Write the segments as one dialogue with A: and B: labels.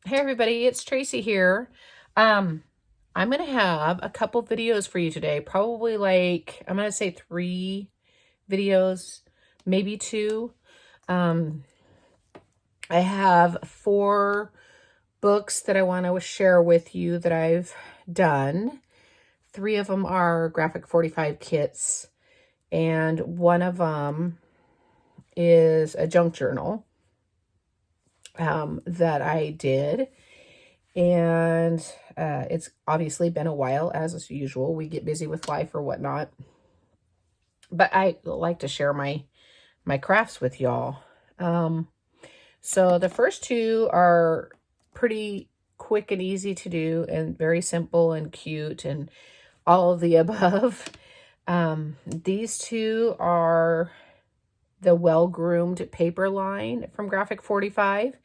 A: Hey everybody, it's Tracy here. Um, I'm gonna have a couple videos for you today. Probably like I'm gonna say 3 videos, maybe 2. Um, I have 4 books that I want to share with you that I've done. 3 of them are graphic 45 kits, and one of them is a junk journal that I did. And it's obviously been a while, as usual. We get busy with life or whatnot. But I like to share my crafts with y'all. So the first 2 are pretty quick and easy to do and very simple and cute and all of the above. These 2 are the Well-Groomed paper line from Graphic 45.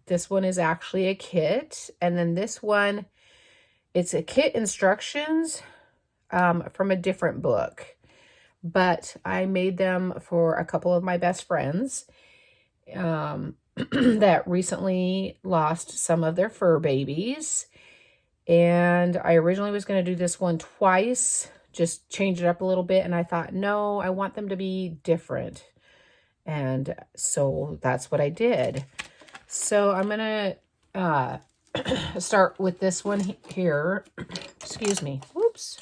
A: This one is actually a kit. And then this one, it's a kit instructions from a different book. But I made them for a couple of my best friends that recently lost some of their fur babies. And I originally was going to do this one twice, just change it up a little bit. And I thought, no, I want them to be different. And so that's what I did. So I'm going to start with this one here. Excuse me. Whoops.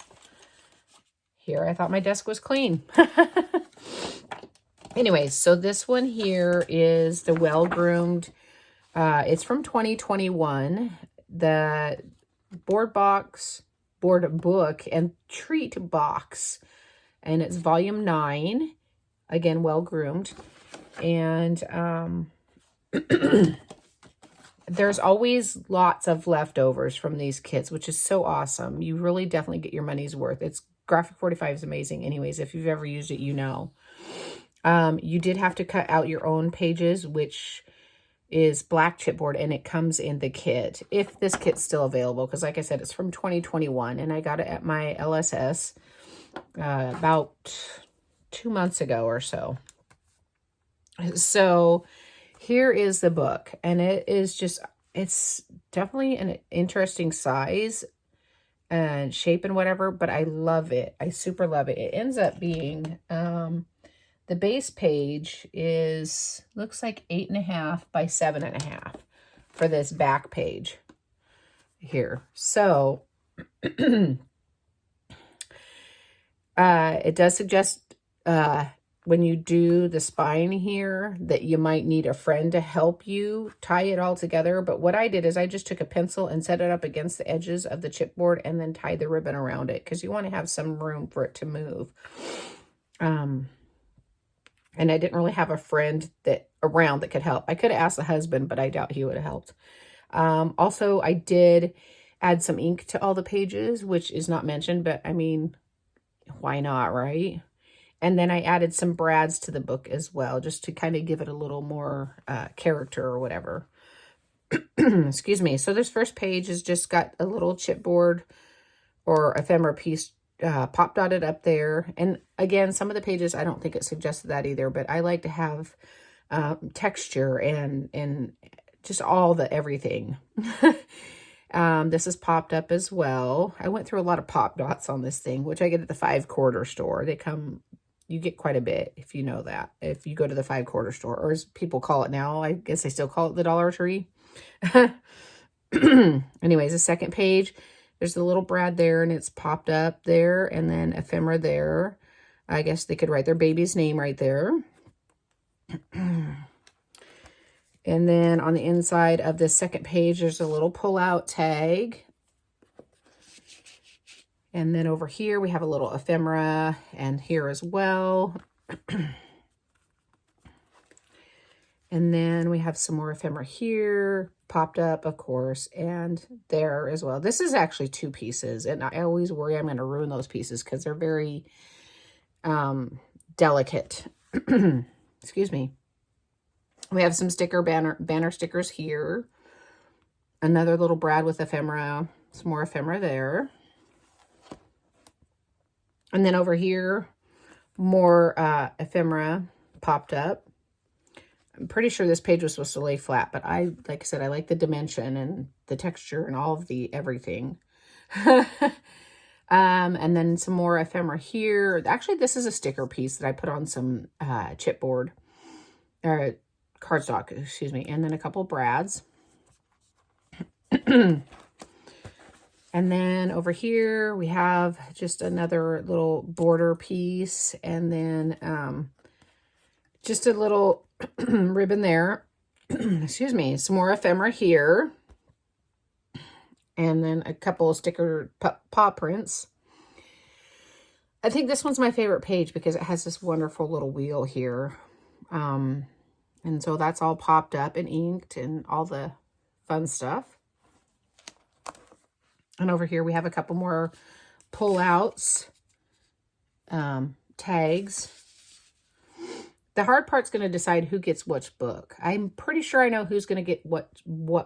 A: Here, I thought my desk was clean. Anyways, so this one here is the Well-Groomed. It's from 2021. The board book, and treat box. And it's volume 9. Again, Well-Groomed. And there's always lots of leftovers from these kits, which is so awesome. You really definitely get your money's worth. It's Graphic 45 is amazing. Anyways, if you've ever used it, you know. You did have to cut out your own pages, which is black chipboard, and it comes in the kit. If this kit's still available, because like I said, it's from 2021, and I got it at my LSS about 2 months ago or so. So here is the book, and it's definitely an interesting size and shape and whatever, but I love it. I super love it. It ends up being, the base page looks like 8.5 by 7.5 for this back page here. So, it does suggest, when you do the spine here, that you might need a friend to help you tie it all together. But what I did is I just took a pencil and set it up against the edges of the chipboard and then tied the ribbon around it, because you want to have some room for it to move. And I didn't really have a friend around that could help. I could have asked the husband, but I doubt he would have helped. Also, I did add some ink to all the pages, which is not mentioned, but I mean, why not, right? And then I added some brads to the book as well, just to kind of give it a little more character or whatever. Excuse me. So this first page has just got a little chipboard or ephemera piece pop dotted up there. And again, some of the pages, I don't think it suggested that either, but I like to have texture and just all the everything. This is popped up as well. I went through a lot of pop dots on this thing, which I get at the 5-quarter store. You get quite a bit if you know that. If you go to the 5-quarter store, or as people call it now, I guess they still call it the Dollar Tree. Anyways, the second page, there's the little brad there, and it's popped up there, and then ephemera there. I guess they could write their baby's name right there. And then on the inside of the second page, there's a little pull-out tag. And then over here, we have a little ephemera, and here as well. And then we have some more ephemera here, popped up, of course, and there as well. This is actually 2 pieces, and I always worry I'm going to ruin those pieces because they're very delicate. Excuse me. We have some banner stickers here. Another little brad with ephemera, some more ephemera there. And then over here, more ephemera popped up. I'm pretty sure this page was supposed to lay flat, but like I said, I like the dimension and the texture and all of the everything. And then some more ephemera here. Actually, this is a sticker piece that I put on some chipboard, or cardstock, excuse me, and then a couple brads. And then over here, we have just another little border piece, and then just a little ribbon there. Excuse me, some more ephemera here. And then a couple of sticker paw prints. I think this one's my favorite page because it has this wonderful little wheel here. And so that's all popped up and inked and all the fun stuff. And over here we have a couple more pull-outs, tags. The hard part's going to decide who gets which book. I'm pretty sure I know who's going to get what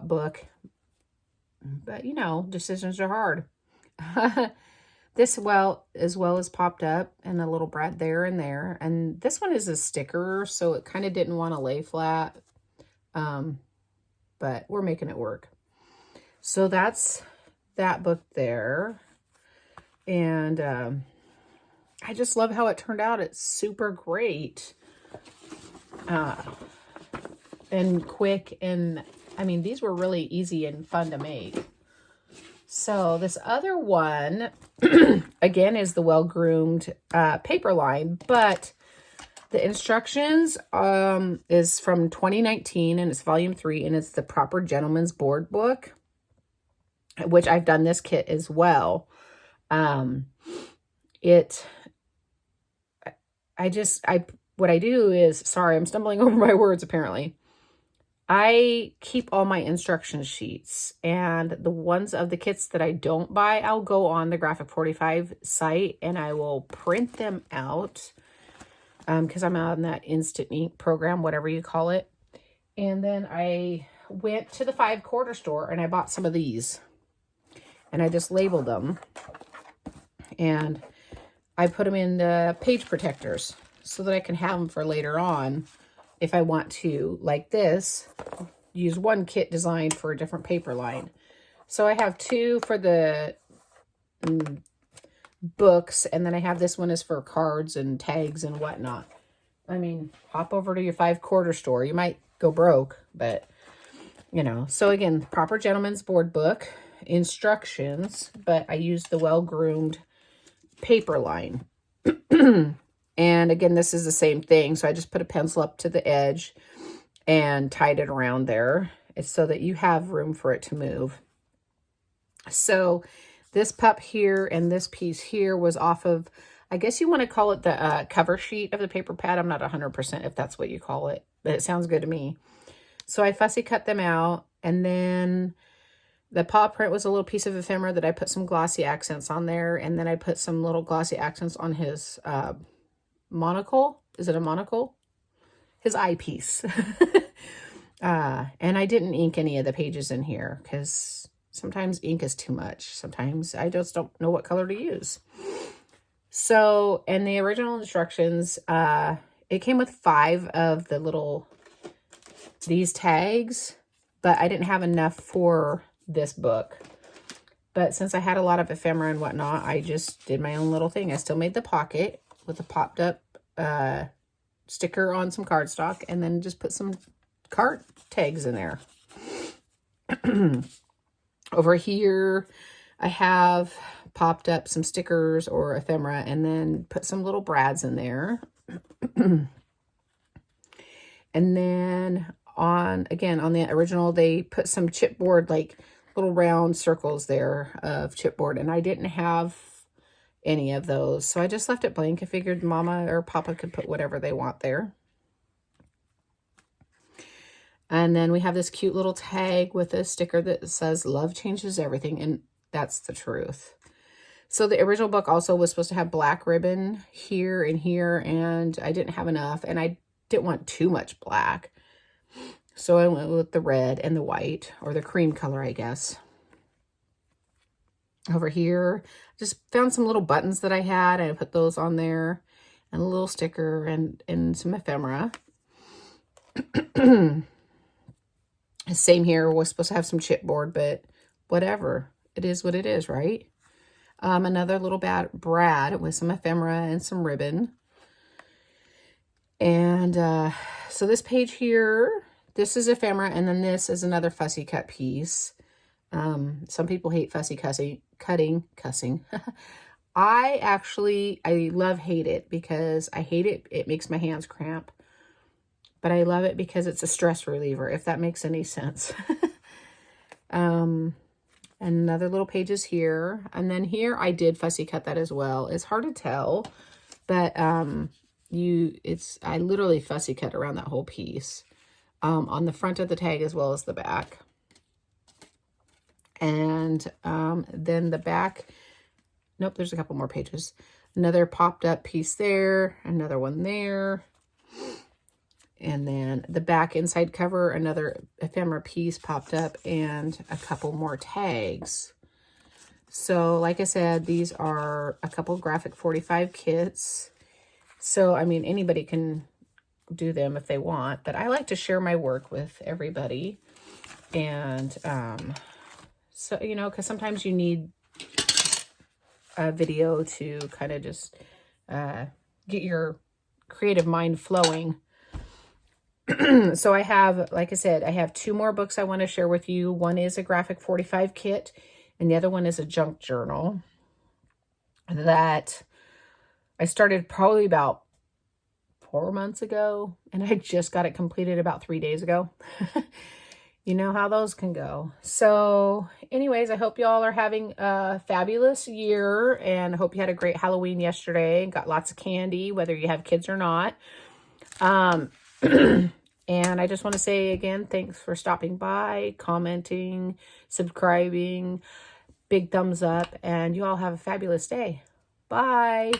A: book. But, you know, decisions are hard. This as well as popped up, and a little brad there and there. And this one is a sticker, so it kind of didn't want to lay flat. But we're making it work. So that's that book there. And I just love how it turned out. It's super great. And quick, and I mean, these were really easy and fun to make. So this other one, again, is the Well-Groomed paper line, but the instructions is from 2019, and it's volume 3, and it's the Proper Gentleman's Board book, which I've done this kit as well. What I do is, sorry, I'm stumbling over my words apparently. I keep all my instruction sheets, and the ones of the kits that I don't buy, I'll go on the Graphic 45 site and I will print them out because I'm on that instant ink program, whatever you call it. And then I went to the 5-quarter store and I bought some of these, and I just labeled them, and I put them in the page protectors so that I can have them for later on. If I want to, like this, use one kit designed for a different paper line. So I have 2 for the books, and then I have this one is for cards and tags and whatnot. I mean, hop over to your 5-quarter store. You might go broke, but, you know. So again, Proper Gentleman's Board book, instructions, but I used the Well-Groomed paper line. And again, this is the same thing. So I just put a pencil up to the edge and tied it around there. It's so that you have room for it to move. So this pup here and this piece here was off of, I guess you want to call it the cover sheet of the paper pad. I'm not 100% if that's what you call it, but it sounds good to me. So I fussy cut them out, and then the paw print was a little piece of ephemera that I put some glossy accents on there, and then I put some little glossy accents on his monocle. Is it a monocle? His eyepiece. And I didn't ink any of the pages in here because sometimes ink is too much. Sometimes I just don't know what color to use. So, in the original instructions, it came with 5 of the these tags, but I didn't have enough for this book. But since I had a lot of ephemera and whatnot, I just did my own little thing. I still made the pocket with a popped up sticker on some cardstock, and then just put some card tags in there. Over here, I have popped up some stickers or ephemera, and then put some little brads in there. And then on the original, they put some chipboard, like little round circles there of chipboard, and I didn't have any of those, so I just left it blank. I figured Mama or Papa could put whatever they want there. And then we have this cute little tag with a sticker that says love changes everything, and that's the truth. So the original book also was supposed to have black ribbon here and here, and I didn't have enough, and I didn't want too much black. So I went with the red and the white, or the cream color, I guess. Over here, just found some little buttons that I had, and I put those on there, and a little sticker and some ephemera. Same here. We're supposed to have some chipboard, but whatever. It is what it is, right? Another little brad with some ephemera and some ribbon. And so this page here, this is ephemera, and then this is another fussy cut piece. Some people hate fussy cussing. I love hate it because I hate it. It makes my hands cramp. But I love it because it's a stress reliever, if that makes any sense. Another little pages here. And then here I did fussy cut that as well. It's hard to tell, but I literally fussy cut around that whole piece. On the front of the tag as well as the back. And then the back, nope, there's a couple more pages. Another popped up piece there, another one there. And then the back inside cover, another ephemera piece popped up, and a couple more tags. So like I said, these are a couple graphic 45 kits. So, I mean, anybody can do them if they want, but I like to share my work with everybody. And so, you know, because sometimes you need a video to kind of just get your creative mind flowing. So I have, like I said, I have 2 more books I want to share with you. One is a graphic 45 kit, and the other one is a junk journal that I started probably about 4 months ago, and I just got it completed about 3 days ago. You know how those can go. So anyways, I hope y'all are having a fabulous year, and I hope you had a great Halloween yesterday and got lots of candy, whether you have kids or not. And I just want to say again, thanks for stopping by, commenting, subscribing, big thumbs up, and you all have a fabulous day. Bye.